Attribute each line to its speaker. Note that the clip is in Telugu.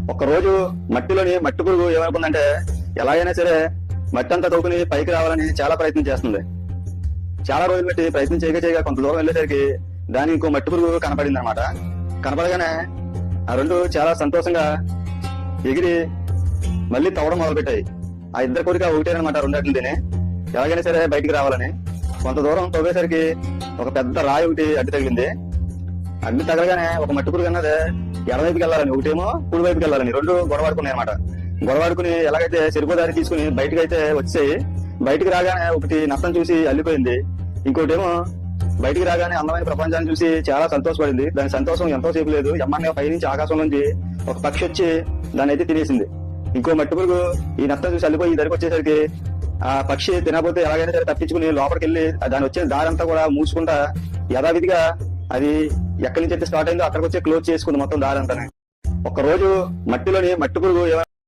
Speaker 1: ఒక రోజు మట్టిలోని మట్టి పురుగు ఏమనుకుందంటే ఎలాగైనా సరే మట్టి అంతా తవ్వుకుని పైకి రావాలని చాలా ప్రయత్నం చేస్తుంది. చాలా రోజులు బట్టి ప్రయత్నం చేయగా కొంత దూరం వెళ్ళేసరికి దానికి ఇంకో మట్టి పురుగు కనపడింది అనమాట. కనపడగానే ఆ రెండు చాలా సంతోషంగా ఎగిరి మళ్ళీ తవ్వడం మొదలుపెట్టాయి. ఆ ఇద్దరు కోరిక ఒకటేనమాట, రెండట్లనే ఎలాగైనా సరే బయటికి రావాలని. కొంత దూరం తవ్వేసరికి ఒక పెద్ద రాయి ఒకటి అడ్డు తగిలింది. అడ్డు తగలగానే ఒక మట్టి పురుగు అన్నది ఎడవైపుకి వెళ్ళాలని, ఒకటేమో కుడి వైపుకి వెళ్ళాలని రెండు గొడవాడుకున్నాయి అనమాట. గొడవాడుకుని ఎలాగైతే చెరుకుదారి తీసుకుని బయటకు అయితే వచ్చాయి. బయటికి రాగానే ఒకటి నష్టం చూసి అల్లిపోయింది, ఇంకోటేమో బయటికి రాగానే అందమైన ప్రపంచాన్ని చూసి చాలా సంతోషపడింది. దాని సంతోషం ఎంతో సేపు లేదు, ఎమ్మాన్గా పైనుంచి ఆకాశం నుంచి ఒక పక్షి వచ్చి దాన్ని అయితే తినేసింది. ఇంకో మట్టి పురుగు ఈ నష్టం చూసి అల్లిపోయి దగ్గరికి వచ్చేసరికి ఆ పక్షి తినకపోతే ఎలాగైనా సరే తప్పించుకుని లోపలికి వెళ్ళి దాని వచ్చే దారంతా కూడా మూసుకుంటా యథావిధిగా అది ఎక్కడి నుంచి అయితే స్టార్ట్ అయిందో అక్కడికి వచ్చి క్లోజ్ చేసుకుంది మొత్తం దారంతానే. ఒక రోజు మట్టిలోని మట్టి పురుగు